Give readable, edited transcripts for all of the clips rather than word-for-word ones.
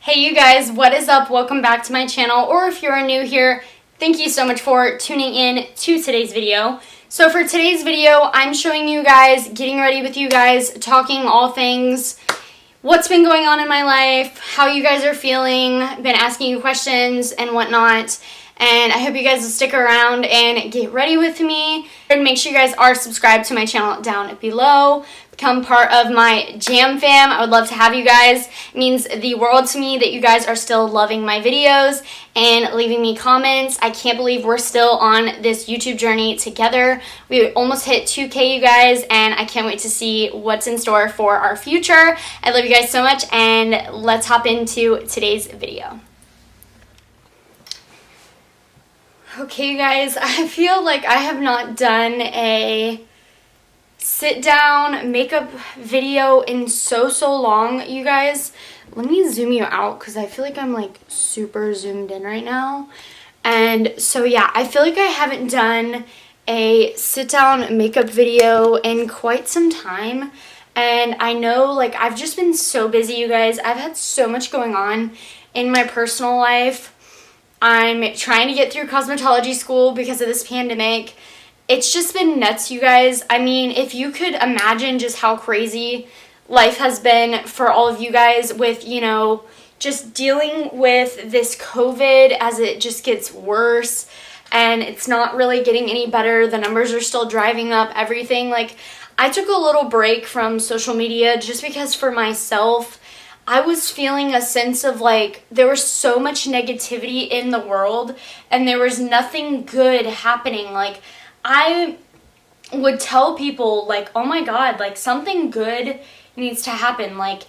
Hey you guys, what is up? Welcome back to my channel, or if you're new here, thank you so much for tuning in to today's video. So for today's video, I'm showing you guys, getting ready with you guys, talking all things, what's been going on in my life, how you guys are feeling, been asking you questions and whatnot. And I hope you guys will stick around and get ready with me. And make sure you guys are subscribed to my channel down below. Become part of my Jam fam. I would love to have you guys. It means the world to me that you guys are still loving my videos and leaving me comments. I can't believe we're still on this YouTube journey together. We almost hit 2K, you guys, and I can't wait to see what's in store for our future. I love you guys so much, and let's hop into today's video. Okay, you guys, I feel like I have not done a sit-down makeup video in so long, you guys. Let me zoom you out because I feel like I'm like super zoomed in right now. And so yeah, I feel like I haven't done a sit-down makeup video in quite some time. And I know, like, I've just been so busy, you guys. I've had so much going on in my personal life. I'm trying to get through cosmetology school because of this pandemic. It's just been nuts, you guys. I mean, if you could imagine just how crazy life has been for all of you guys with, you know, just dealing with this COVID as it just gets worse and it's not really getting any better. The numbers are still driving up, everything. Like, I took a little break from social media just because for myself, I was feeling a sense of like there was so much negativity in the world and there was nothing good happening. Like, I would tell people like, oh my God, like something good needs to happen. Like,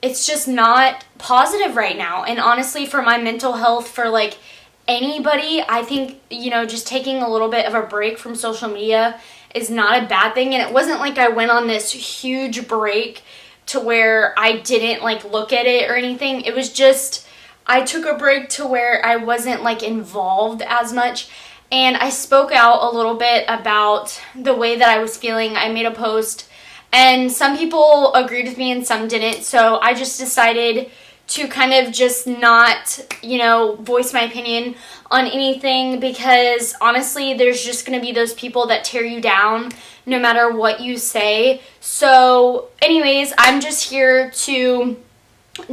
it's just not positive right now. And honestly, for my mental health, for like anybody, I think, you know, just taking a little bit of a break from social media is not a bad thing. And it wasn't like I went on this huge break to where I didn't like look at it or anything. It was just, I took a break to where I wasn't like involved as much. And I spoke out a little bit about the way that I was feeling. I made a post and some people agreed with me and some didn't. So I just decided to kind of just not, you know, voice my opinion on anything because honestly, there's just going to be those people that tear you down no matter what you say. So anyways, I'm just here to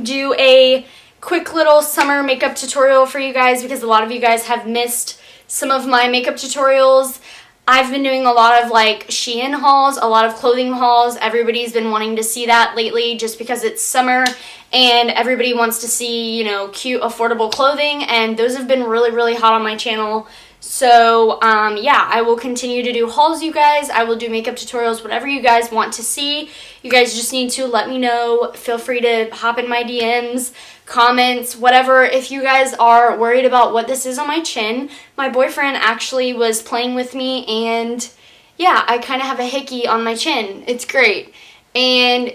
do a quick little summer makeup tutorial for you guys because a lot of you guys have missed some of my makeup tutorials. I've been doing a lot of like Shein hauls, a lot of clothing hauls. Everybody's been wanting to see that lately just because it's summer and everybody wants to see, you know, cute, affordable clothing, and those have been really hot on my channel. So, yeah, I will continue to do hauls, you guys. I will do makeup tutorials, whatever you guys want to see. You guys just need to let me know. Feel free to hop in my DMs, comments, whatever. If you guys are worried about what this is on my chin, my boyfriend actually was playing with me, and yeah, I kind of have a hickey on my chin. It's great. And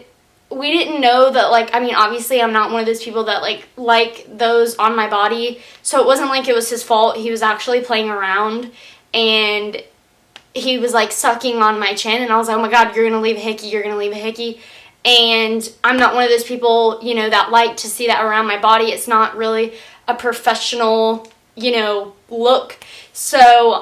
we didn't know that, like, I mean, obviously I'm not one of those people that like those on my body, so it wasn't like it was his fault. He was actually playing around and he was like sucking on my chin, and I was like, oh my God, you're gonna leave a hickey, you're gonna leave a hickey. And I'm not one of those people, you know, that like to see that around my body. It's not really a professional, you know, look. So,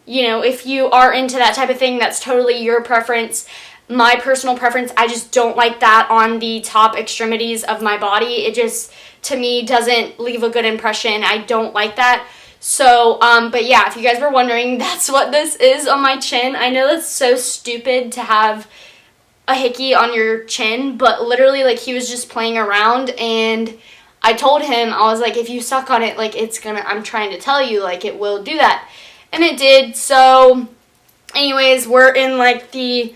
you know, if you are into that type of thing, that's totally your preference. My personal preference, I just don't like that on the top extremities of my body. It just, to me, doesn't leave a good impression. I don't like that. So, but yeah, if you guys were wondering, that's what this is on my chin. I know that's so stupid to have a hickey on your chin, but literally, like, he was just playing around, and I told him, I was like, if you suck on it, like, it's gonna, I'm trying to tell you, like, it will do that. And it did. So anyways, we're in like the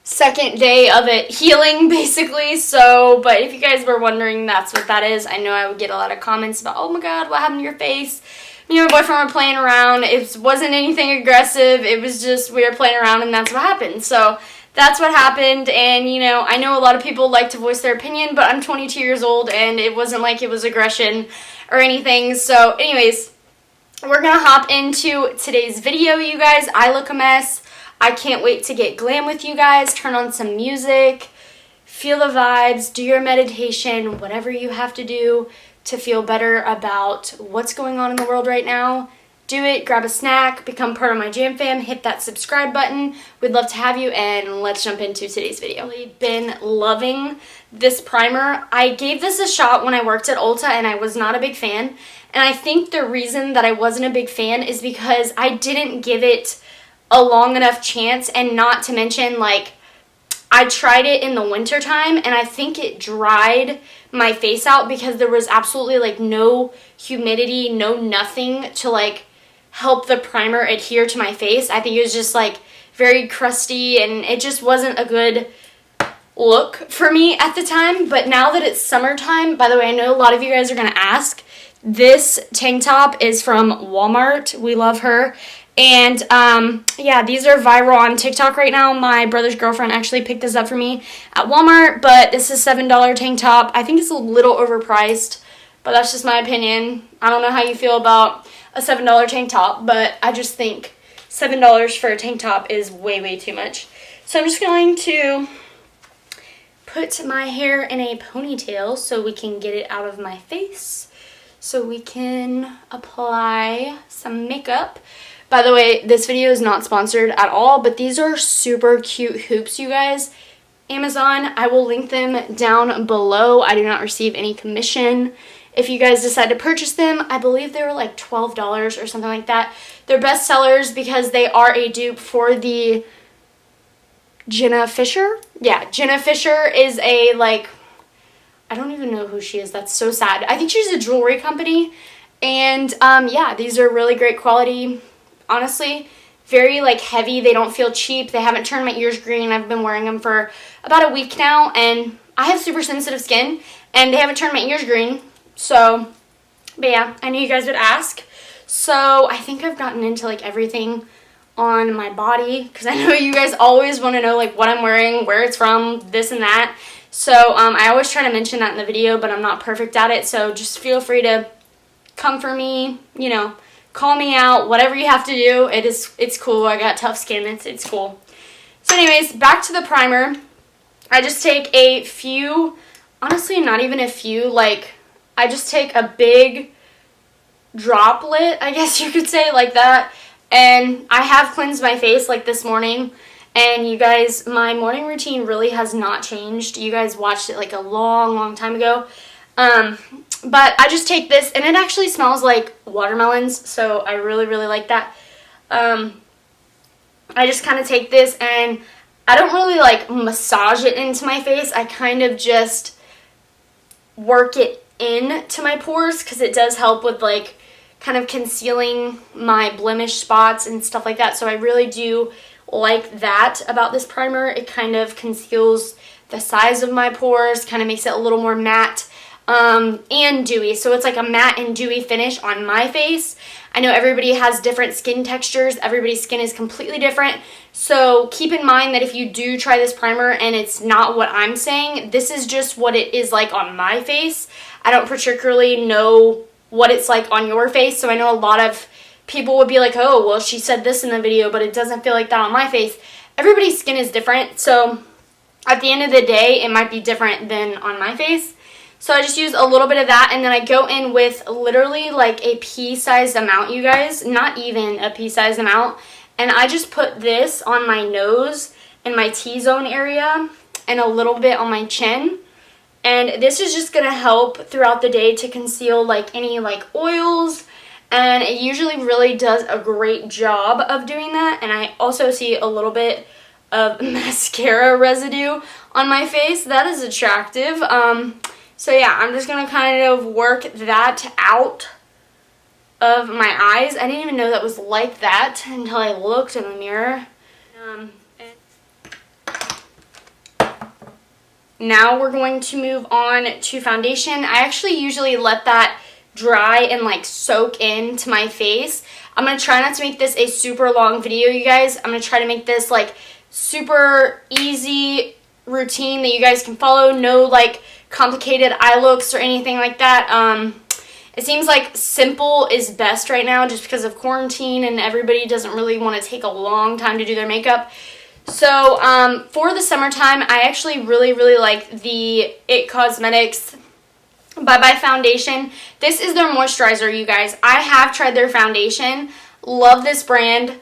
second day of it healing, basically. So, but if you guys were wondering, that's what that is. I know I would get a lot of comments about, oh my God, what happened to your face? Me and my boyfriend were playing around. It wasn't anything aggressive. It was just we were playing around, and that's what happened. So that's what happened. And, you know, I know a lot of people like to voice their opinion, but I'm 22 years old, and it wasn't like it was aggression or anything. So anyways, we're gonna hop into today's video, you guys. I look a mess. I can't wait to get glam with you guys, turn on some music, feel the vibes, do your meditation, whatever you have to do to feel better about what's going on in the world right now. Do it, grab a snack, become part of my Jam Fam, hit that subscribe button. We'd love to have you, and let's jump into today's video. I've really been loving this primer. I gave this a shot when I worked at Ulta, and I was not a big fan. And I think the reason that I wasn't a big fan is because I didn't give it a long enough chance, and not to mention, like, I tried it in the winter time, and I think it dried my face out because there was absolutely, like, no humidity, no nothing to, like, help the primer adhere to my face. I think it was just, like, very crusty, and it just wasn't a good look for me at the time. But now that it's summertime, by the way, I know a lot of you guys are going to ask, this tank top is from Walmart. We love her. And, yeah, these are viral on TikTok right now. My brother's girlfriend actually picked this up for me at Walmart, but this is $7 tank top. I think it's a little overpriced, but that's just my opinion. I don't know how you feel about a $7 tank top, but I just think $7 for a tank top is way, way too much. So I'm just going to put my hair in a ponytail so we can get it out of my face, so we can apply some makeup. By the way, this video is not sponsored at all, but these are super cute hoops, you guys. Amazon, I will link them down below. I do not receive any commission. If you guys decide to purchase them, I believe they were like $12 or something like that. They're best sellers because they are a dupe for the Jenna Fisher. Yeah, Jenna Fisher is a, like, I don't even know who she is. That's so sad. I think she's a jewelry company. And, yeah, these are really great quality. Honestly, very, like, heavy. They don't feel cheap. They haven't turned my ears green. I've been wearing them for about a week now, and I have super sensitive skin, and they haven't turned my ears green. So, but yeah, I knew you guys would ask. So I think I've gotten into, like, everything on my body, because I know you guys always want to know, like, what I'm wearing, where it's from, this and that. So I always try to mention that in the video, but I'm not perfect at it. So just feel free to come for me, you know, call me out, whatever you have to do. It's cool. I got tough skin. It's cool. So anyways, back to the primer. I just take a few, honestly, not even a few, like, I just take a big droplet, I guess you could say, like that. And I have cleansed my face, like, this morning. And you guys, my morning routine really has not changed. You guys watched it, like, a long, long time ago. But I just take this, and it actually smells like watermelons, so I really, really like that. I just kind of take this, and I don't really, like, massage it into my face. I kind of just work it into my pores, because it does help with, like, kind of concealing my blemish spots and stuff like that. So I really do like that about this primer. It kind of conceals the size of my pores, kind of makes it a little more matte. And dewy, so it's like a matte and dewy finish on my face. I know everybody has different skin textures. Everybody's skin is completely different. So keep in mind that if you do try this primer and it's not what I'm saying, this is just what it is like on my face. I don't particularly know what it's like on your face. So I know a lot of people would be like, oh, well, she said this in the video, but it doesn't feel like that on my face. Everybody's skin is different. So at the end of the day, it might be different than on my face. So I just use a little bit of that, and then I go in with literally like a pea-sized amount, you guys. Not even a pea-sized amount. And I just put this on my nose and my T-zone area and a little bit on my chin. And this is just going to help throughout the day to conceal, like, any, like, oils. And it usually really does a great job of doing that. And I also see a little bit of mascara residue on my face. That is attractive. So yeah, I'm just going to kind of work that out of my eyes. I didn't even know that was like that until I looked in the mirror. Now we're going to move on to foundation. I actually usually let that dry and, like, soak into my face. I'm going to try not to make this a super long video, you guys. I'm going to try to make this, like, super easy routine that you guys can follow. No, like, complicated eye looks or anything like that. It seems like simple is best right now just because of quarantine and everybody doesn't really want to take a long time to do their makeup. So for the summertime, I actually really, really like the It Cosmetics Bye Bye Foundation. This is their moisturizer, you guys. I have tried their foundation. Love this brand.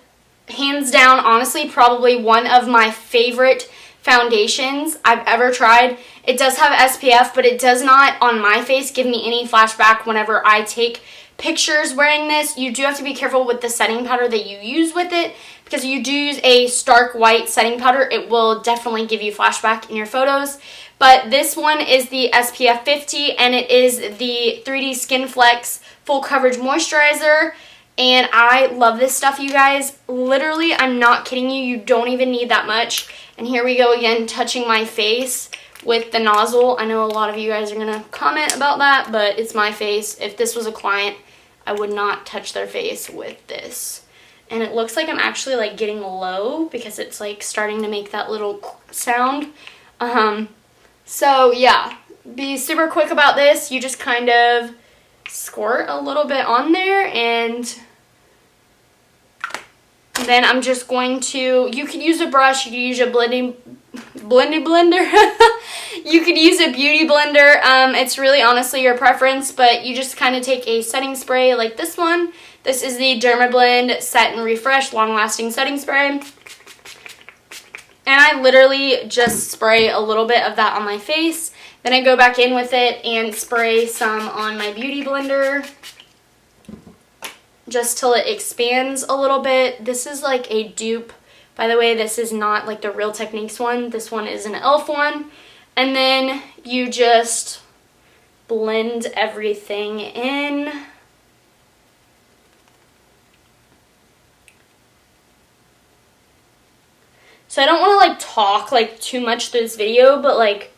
Hands down, honestly, probably one of my favorite foundations I've ever tried. It does have SPF, but it does not, on my face, give me any flashback whenever I take pictures wearing this. You do have to be careful with the setting powder that you use with it, because you do use a stark white setting powder, it will definitely give you flashback in your photos. But this one is the SPF 50, and it is the 3D Skin Flex Full Coverage Moisturizer. And I love this stuff, you guys. Literally, I'm not kidding you. You don't even need that much. And here we go again, touching my face with the nozzle. I know a lot of you guys are going to comment about that, but it's my face. If this was a client, I would not touch their face with this. And it looks like I'm actually like getting low because it's like starting to make that little sound. So yeah, be super quick about this. You just kind of squirt a little bit on there, and then I'm just going to, you could use a brush, you could use a blending blender. You could use a beauty blender. It's really honestly your preference, but you just kind of take a setting spray like this one. This is the Dermablend Set and Refresh Long Lasting Setting Spray. And I literally just spray a little bit of that on my face. Then I go back in with it and spray some on my beauty blender, just till it expands a little bit. This is like a dupe. By the way, this is not like the Real Techniques one. This one is an e.l.f. one. And then you just blend everything in. So I don't want to like talk like too much through this video, but like,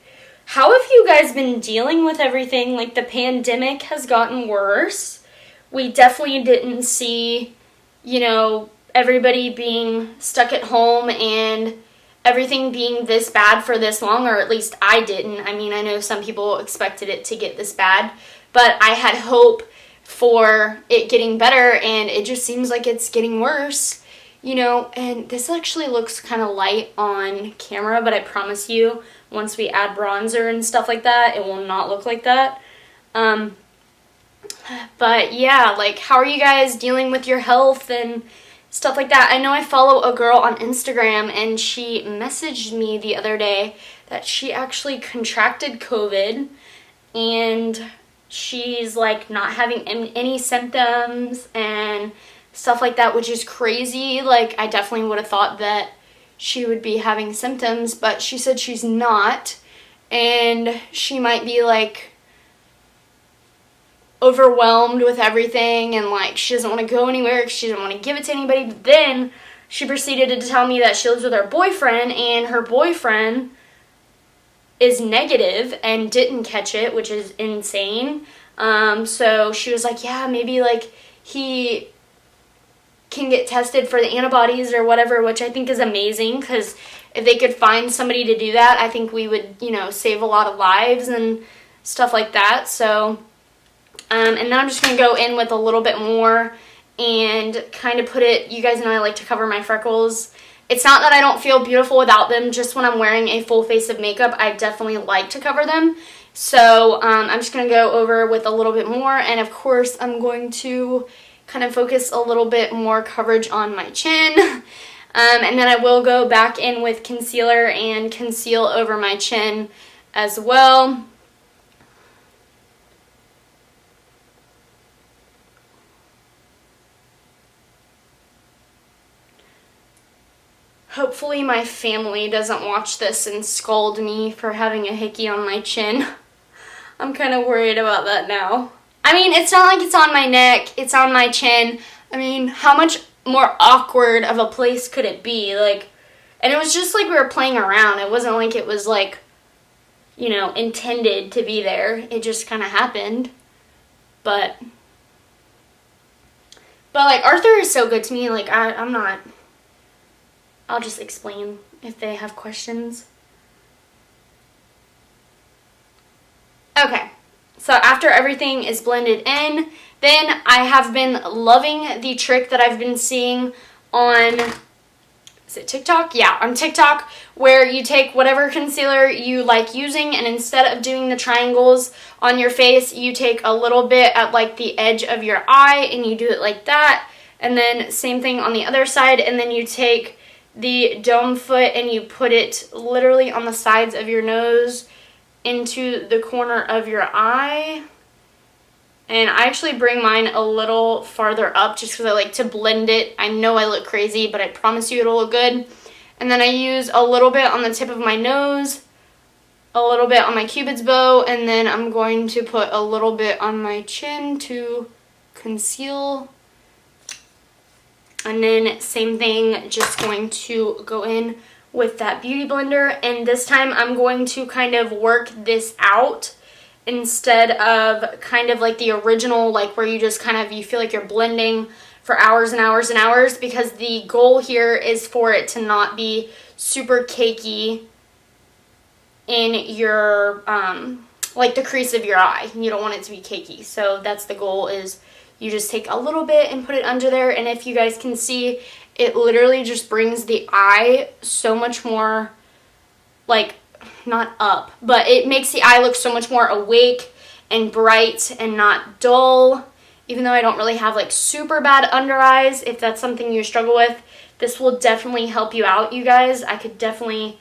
how have you guys been dealing with everything? Like, the pandemic has gotten worse. We definitely didn't see, you know, everybody being stuck at home and everything being this bad for this long, or at least I didn't. I mean, I know some people expected it to get this bad, but I had hope for it getting better, and it just seems like it's getting worse, you know. And this actually looks kind of light on camera, but I promise you, once we add bronzer and stuff like that, it will not look like that. But yeah, like, how are you guys dealing with your health and stuff like that? I know I follow a girl on Instagram, and she messaged me the other day that she actually contracted COVID, and she's like not having any symptoms and stuff like that, which is crazy. Like, I definitely would have thought that she would be having symptoms, but she said she's not, and she might be like overwhelmed with everything, and like she doesn't want to go anywhere because she doesn't want to give it to anybody. But then she proceeded to tell me that she lives with her boyfriend, and her boyfriend is negative and didn't catch it, which is insane. So she was like, yeah, maybe like he can get tested for the antibodies or whatever, which I think is amazing, because if they could find somebody to do that, I think we would, you know, save a lot of lives and stuff like that. So, and then I'm just going to go in with a little bit more and kind of put it, you guys know I like to cover my freckles. It's not that I don't feel beautiful without them, just when I'm wearing a full face of makeup, I definitely like to cover them. So, I'm just going to go over with a little bit more, and of course, I'm going to kind of focus a little bit more coverage on my chin. And then I will go back in with concealer and conceal over my chin as well. Hopefully my family doesn't watch this and scold me for having a hickey on my chin. I'm kind of worried about that now. I mean, it's not like it's on my neck, it's on my chin. I mean, how much more awkward of a place could it be? Like, and it was just like we were playing around. It wasn't like it was like, you know, intended to be there. It just kind of happened. But like, Arthur is so good to me. Like, I'm not, I'll just explain if they have questions. Okay. So after everything is blended in, then I have been loving the trick that I've been seeing on is it TikTok? Yeah, on TikTok, where you take whatever concealer you like using, and instead of doing the triangles on your face, you take a little bit at like the edge of your eye and you do it like that. And then same thing on the other side, and then you take the dome foot and you put it literally on the sides of your nose into the corner of your eye. And I actually bring mine a little farther up just because I like to blend it. I know I look crazy, but I promise you it'll look good. And then I use a little bit on the tip of my nose, a little bit on my cupid's bow, and then I'm going to put a little bit on my chin to conceal. And then same thing, just going to go in with that beauty blender. And this time I'm going to kind of work this out instead of kind of like the original, like where you just kind of, you feel like you're blending for hours and hours and hours, because the goal here is for it to not be super cakey in your, like the crease of your eye. You don't want it to be cakey. So that's the goal, is you just take a little bit and put it under there. And if you guys can see, it literally just brings the eye so much more, like, not up, but it makes the eye look so much more awake and bright and not dull. Even though I don't really have like super bad under eyes, if that's something you struggle with, this will definitely help you out, you guys. I could definitely,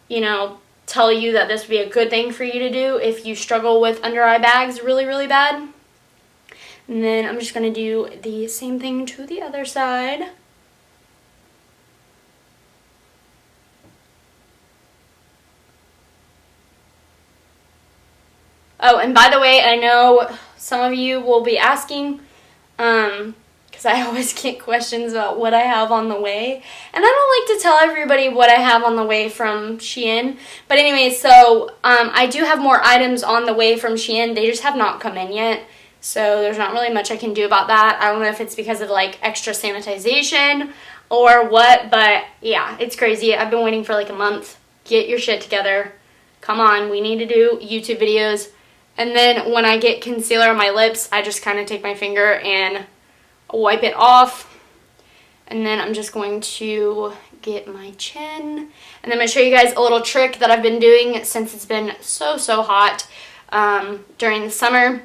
you know, tell you that this would be a good thing for you to do if you struggle with under eye bags really, really bad. And then I'm just going to do the same thing to the other side. Oh, and by the way, I know some of you will be asking, because I always get questions about what I have on the way. And I don't like to tell everybody what I have on the way from Shein. But anyway, so I do have more items on the way from Shein. They just have not come in yet. So there's not really much I can do about that. I don't know if it's because of like extra sanitization or what, but yeah, it's crazy. I've been waiting for like a month. Get your shit together. Come on, we need to do YouTube videos. And then when I get concealer on my lips, I just kind of take my finger and wipe it off. And then I'm just going to get my chin. And then I'm going to show you guys a little trick that I've been doing since it's been so hot during the summer.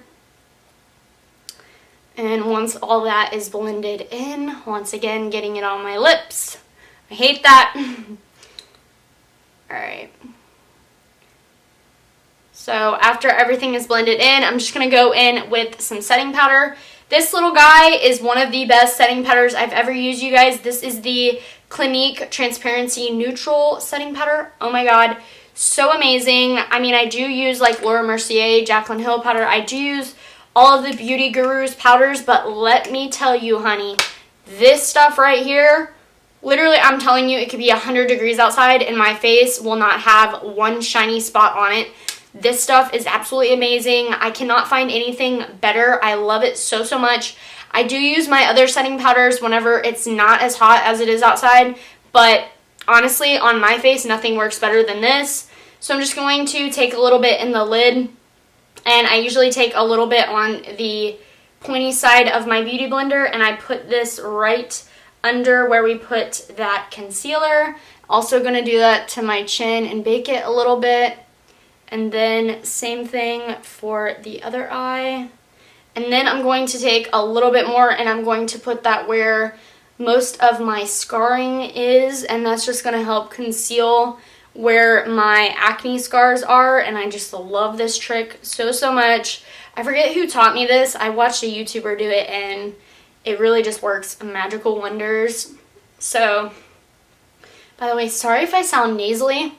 And once all that is blended in, once again, getting it on my lips. I hate that. Alright. So after everything is blended in, I'm just going to go in with some setting powder. This little guy is one of the best setting powders I've ever used, you guys. This is the Clinique Transparency Neutral setting powder. Oh my god, so amazing. I mean, I do use like Laura Mercier, Jaclyn Hill powder. I do use all of the Beauty Gurus powders, but let me tell you, honey, this stuff right here, literally, I'm telling you, it could be 100 degrees outside and my face will not have one shiny spot on it. This stuff is absolutely amazing. I cannot find anything better. I love it so much. I do use my other setting powders whenever it's not as hot as it is outside, but honestly, on my face, nothing works better than this. So I'm just going to take a little bit in the lid, and I usually take a little bit on the pointy side of my beauty blender, and I put this right under where we put that concealer. Also going to do that to my chin and bake it a little bit. And then same thing for the other eye. And then I'm going to take a little bit more and I'm going to put that where most of my scarring is, and that's just going to help conceal where my acne scars are. And I just love this trick so much. I forget who taught me this. I watched a YouTuber do it and it really just works magical wonders. So, by the way, sorry if I sound nasally.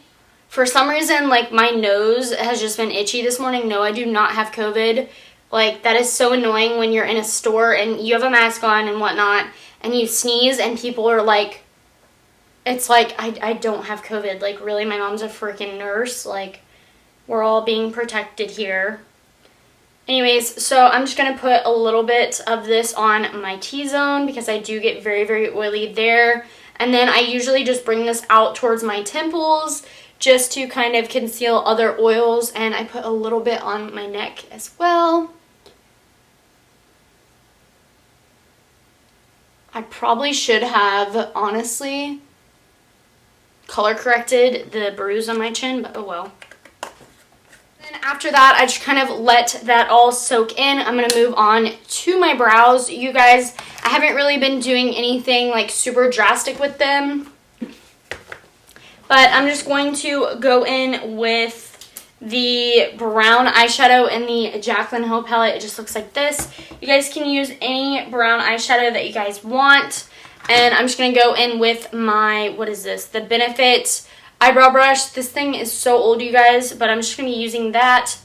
For some reason, like, my nose has just been itchy this morning. No, I do not have COVID. Like, that is so annoying when you're in a store and you have a mask on and whatnot, and you sneeze and people are like, it's like, I don't have COVID. Like, really, my mom's a freaking nurse. Like, we're all being protected here. Anyways, so I'm just going to put a little bit of this on my T-zone because I do get very oily there. And then I usually just bring this out towards my temples just to kind of conceal other oils, and I put a little bit on my neck as well. I probably should have, honestly, color corrected the bruise on my chin, but oh well. Then after that, I just kind of let that all soak in. I'm going to move on to my brows. You guys, I haven't really been doing anything like super drastic with them, but I'm just going to go in with the brown eyeshadow in the Jaclyn Hill palette. It just looks like this. You guys can use any brown eyeshadow that you guys want. And I'm just going to go in with my, what is this? The Benefit eyebrow brush. This thing is so old, you guys, but I'm just going to be using that.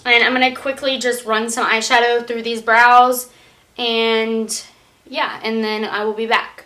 And I'm going to quickly just run some eyeshadow through these brows. And yeah, and then I will be back.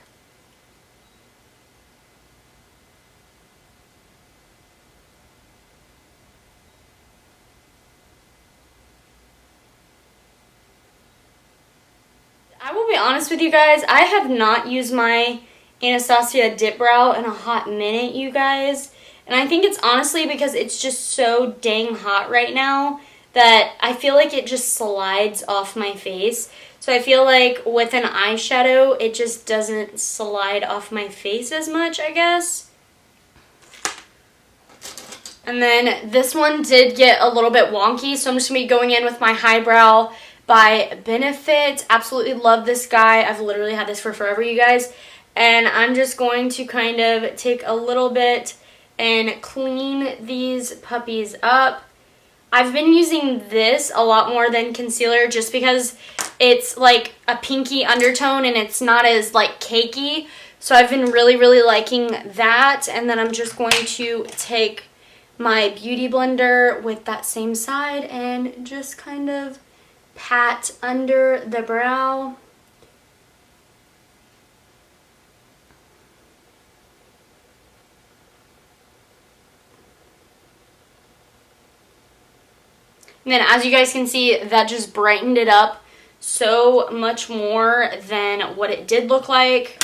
I will be honest with you guys, I have not used my Anastasia Dip Brow in a hot minute, you guys. And I think it's honestly because it's just so dang hot right now that I feel like it just slides off my face. So I feel like with an eyeshadow, it just doesn't slide off my face as much, I guess. And then this one did get a little bit wonky, so I'm just going to be going in with my Highbrow by Benefit. Absolutely love this guy. I've literally had this for forever, you guys. And I'm just going to kind of take a little bit and clean these puppies up. I've been using this a lot more than concealer just because it's like a pinky undertone and it's not as like cakey. So I've been really, really liking that. And then I'm just going to take my Beauty Blender with that same side and just kind of pat under the brow. And then as you guys can see, that just brightened it up so much more than what it did look like.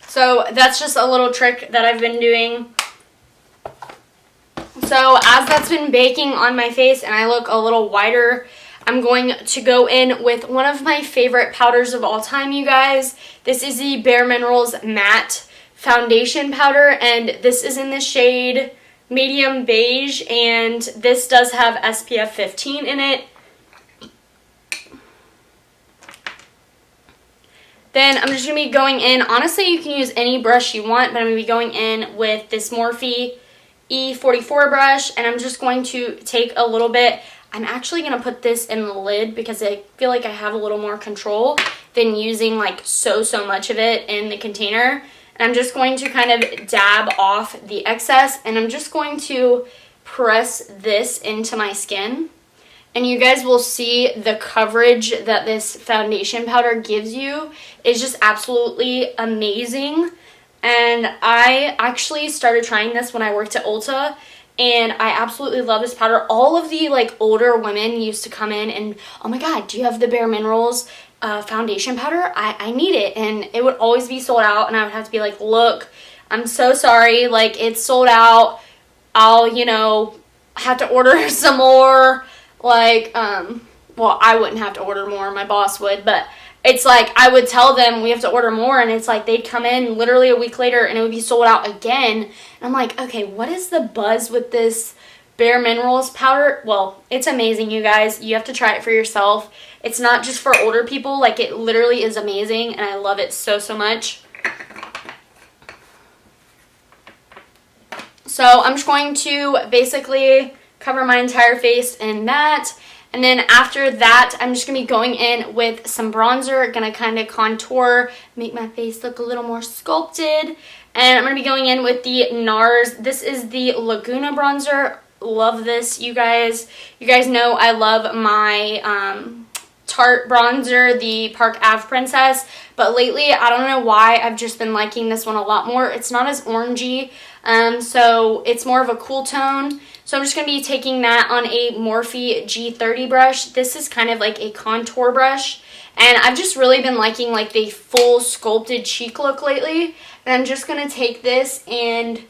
So that's just a little trick that I've been doing. So as that's been baking on my face and I look a little whiter, I'm going to go in with one of my favorite powders of all time, you guys. This is the Bare Minerals Matte Foundation Powder, and this is in the shade Medium Beige, and this does have SPF 15 in it. Then I'm just going to be going in, honestly you can use any brush you want, but I'm going to be going in with this Morphe E44 brush, and I'm just going to take a little bit. I'm actually going to put this in the lid because I feel like I have a little more control than using like so much of it in the container. And I'm just going to kind of dab off the excess, and I'm just going to press this into my skin. And you guys will see the coverage that this foundation powder gives you is just absolutely amazing. And I actually started trying this when I worked at Ulta, and I absolutely love this powder. All of the like older women used to come in and, oh my god, do you have the Bare Minerals foundation powder? I need it. And it would always be sold out, and I would have to be like, look, I'm so sorry, like it's sold out. I'll, you know, have to order some more. Like, well, I wouldn't have to order more, my boss would, but it's like I would tell them we have to order more, and it's like they'd come in literally a week later and it would be sold out again. And I'm like, okay, what is the buzz with this Bare Minerals powder? Well, it's amazing, you guys. You have to try it for yourself. It's not just for older people. Like, it literally is amazing, and I love it so much. So I'm just going to basically cover my entire face in that. And then after that, I'm just going to be going in with some bronzer. Going to kind of contour, make my face look a little more sculpted. And I'm going to be going in with the NARS. This is the Laguna bronzer. Love this, you guys. You guys know I love my Tarte bronzer, the Park Ave Princess. But lately, I don't know why, I've just been liking this one a lot more. It's not as orangey, so it's more of a cool tone. So I'm just going to be taking that on a Morphe G30 brush. This is kind of like a contour brush. And I've just really been liking like the full sculpted cheek look lately. And I'm just going to take this and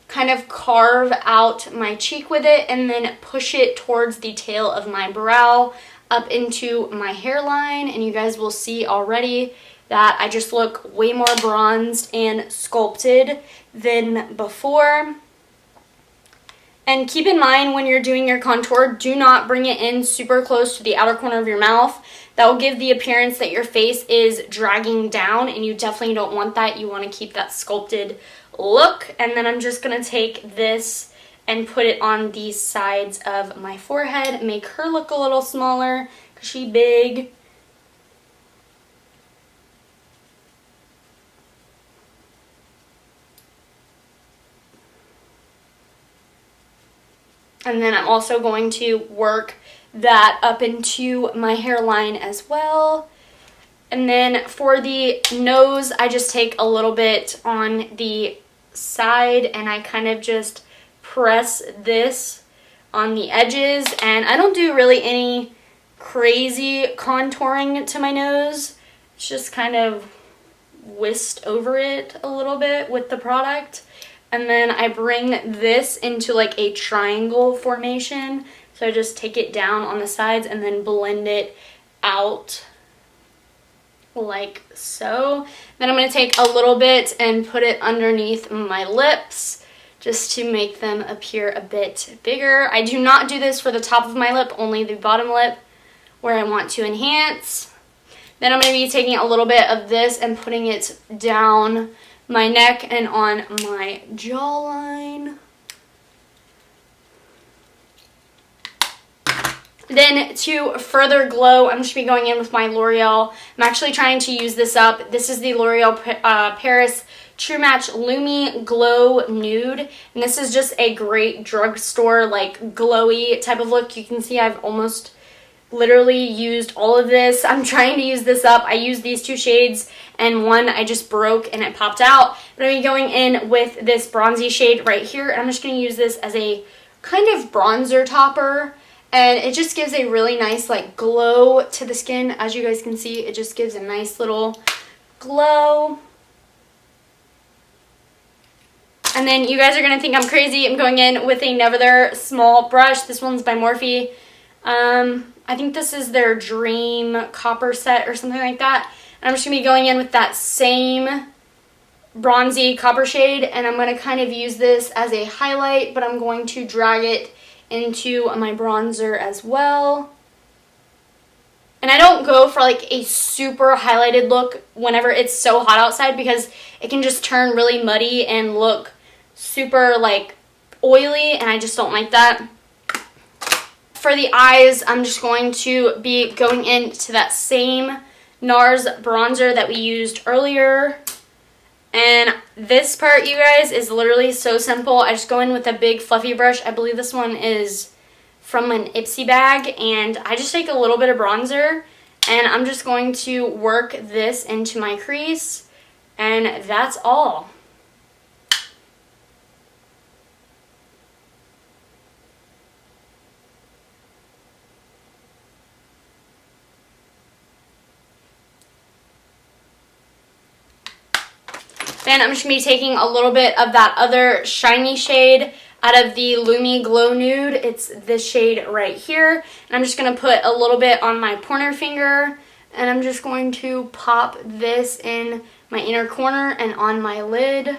kind of carve out my cheek with it and then push it towards the tail of my brow up into my hairline. And you guys will see already that I just look way more bronzed and sculpted than before. And keep in mind when you're doing your contour, do not bring it in super close to the outer corner of your mouth. That will give the appearance that your face is dragging down, and you definitely don't want that. You want to keep that sculpted look. And then I'm just going to take this and put it on the sides of my forehead, make her look a little smaller because she's big. And then I'm also going to work that up into my hairline as well. And then for the nose, I just take a little bit on the side and I kind of just press this on the edges. And I don't do really any crazy contouring to my nose. It's just kind of whisked over it a little bit with the product. And then I bring this into like a triangle formation. So I just take it down on the sides and then blend it out like so. Then I'm going to take a little bit and put it underneath my lips just to make them appear a bit bigger. I do not do this for the top of my lip, only the bottom lip where I want to enhance. Then I'm going to be taking a little bit of this and putting it down my neck and on my jawline. Then to further glow, I'm just going to be going in with my L'Oreal. I'm actually trying to use this up. This is the L'Oreal Paris True Match Lumi Glow Nude. And this is just a great drugstore, like glowy type of look. You can see I've almost literally used all of this. I'm trying to use this up. I used these two shades and one I just broke and it popped out. But I'm going in with this bronzy shade right here. And I'm just going to use this as a kind of bronzer topper. And it just gives a really nice like glow to the skin. As you guys can see, it just gives a nice little glow. And then you guys are going to think I'm crazy. I'm going in with another small brush. This one's by Morphe. I think this is their Dream Copper set or something like that. And I'm just going to be going in with that same bronzy copper shade. And I'm going to kind of use this as a highlight, but I'm going to drag it into my bronzer as well. And I don't go for like a super highlighted look whenever it's so hot outside because it can just turn really muddy and look super like oily, and I just don't like that. For the eyes, I'm just going to be going into that same NARS bronzer that we used earlier. And this part, you guys, is literally so simple. I just go in with a big fluffy brush. I believe this one is from an Ipsy bag. And I just take a little bit of bronzer and I'm just going to work this into my crease. And that's all. Then I'm just going to be taking a little bit of that other shiny shade out of the Lumi Glow Nude. It's this shade right here. And I'm just going to put a little bit on my pointer finger. And I'm just going to pop this in my inner corner and on my lid.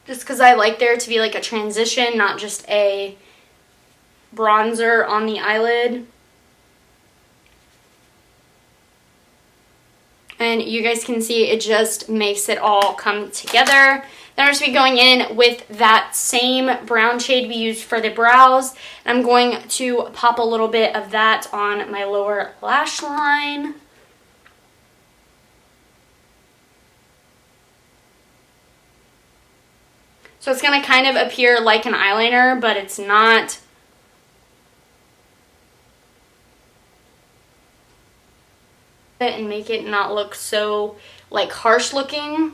Just because I like there to be like a transition, not just a bronzer on the eyelid. And you guys can see it just makes it all come together. Then I'm just going to be going in with that same brown shade we used for the brows. And I'm going to pop a little bit of that on my lower lash line. So it's going to kind of appear like an eyeliner, but it's not. And make it not look so like harsh looking.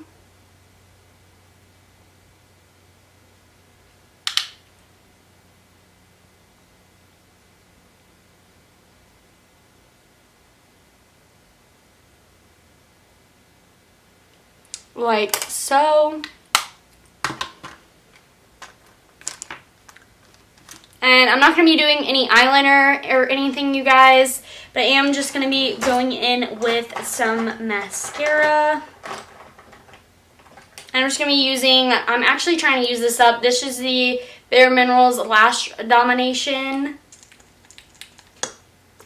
Like so. And I'm not going to be doing any eyeliner or anything, you guys, but I am just going to be going in with some mascara. And I'm just going to be using, I'm actually trying to use this up. This is the Bare Minerals Lash Domination.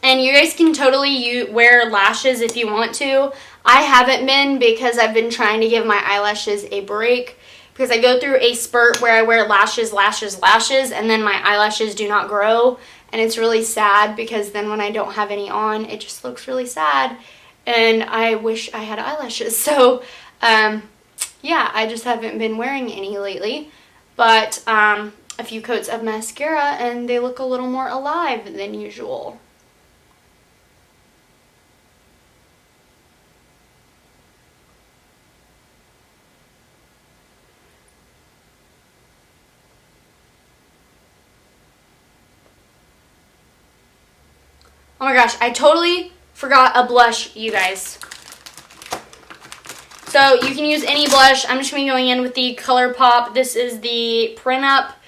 And you guys can totally wear lashes if you want to. I haven't been because I've been trying to give my eyelashes a break. Because I go through a spurt where I wear lashes, and then my eyelashes do not grow. And it's really sad because then when I don't have any on, it just looks really sad. And I wish I had eyelashes. So, yeah, I just haven't been wearing any lately. But a few coats of mascara and they look a little more alive than usual. Oh my gosh, I totally forgot a blush, you guys. So you can use any blush. I'm just going to be going in with the ColourPop. This is the Print Up.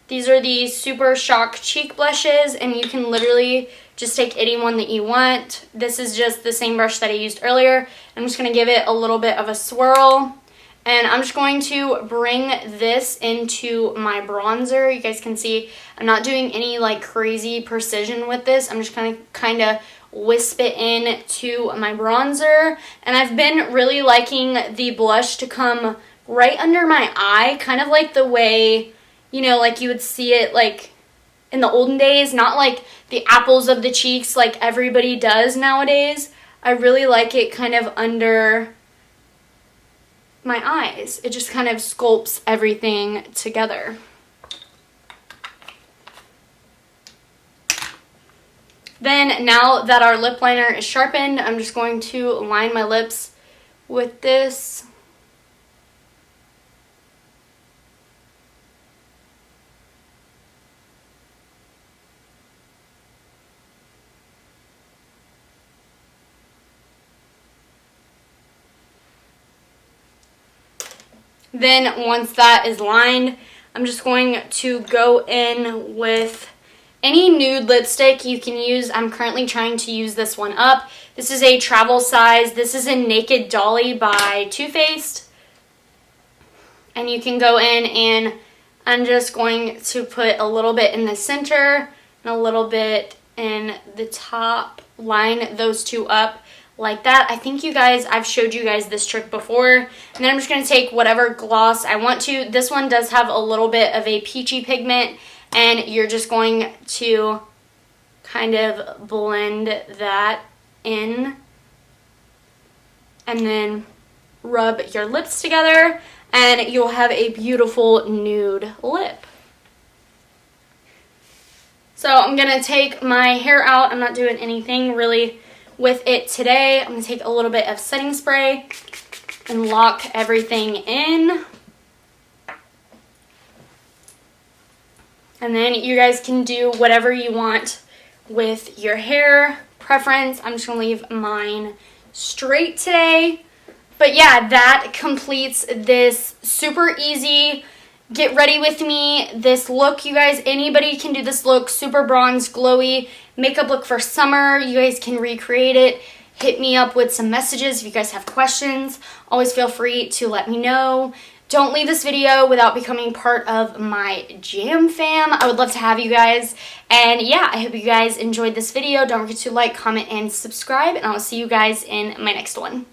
These are the Super Shock Cheek blushes, and you can literally just take any one that you want. This is just the same brush that I used earlier. I'm just going to give it a little bit of a swirl. And I'm just going to bring this into my bronzer. You guys can see I'm not doing any like crazy precision with this. I'm just going to kind of wisp it in to my bronzer. And I've been really liking the blush to come right under my eye, kind of like the way, you know, like you would see it like in the olden days, not like the apples of the cheeks like everybody does nowadays. I really like it kind of under my eyes. It just kind of sculpts everything together. Then now that our lip liner is sharpened, I'm just going to line my lips with this. Then once that is lined, I'm just going to go in with any nude lipstick you can use. I'm currently trying to use this one up. This is a travel size. This is in Naked Dolly by Too Faced. And you can go in and I'm just going to put a little bit in the center and a little bit in the top. Line those two up like that. I think you guys, I've showed you guys this trick before. And then I'm just going to take whatever gloss I want to. This one does have a little bit of a peachy pigment. And you're just going to kind of blend that in. And then rub your lips together. And you'll have a beautiful nude lip. So I'm going to take my hair out. I'm not doing anything really with it today. I'm going to take a little bit of setting spray and lock everything in. And then you guys can do whatever you want with your hair preference. I'm just going to leave mine straight today. But yeah, that completes this super easy get ready with me this look, you guys. Anybody can do this look. Super bronze, glowy makeup look for summer. You guys can recreate it. Hit me up with some messages if you guys have questions. Always feel free to let me know. Don't leave this video without becoming part of my Jam fam. I would love to have you guys. And yeah, I hope you guys enjoyed this video. Don't forget to like, comment, and subscribe. And I will see you guys in my next one.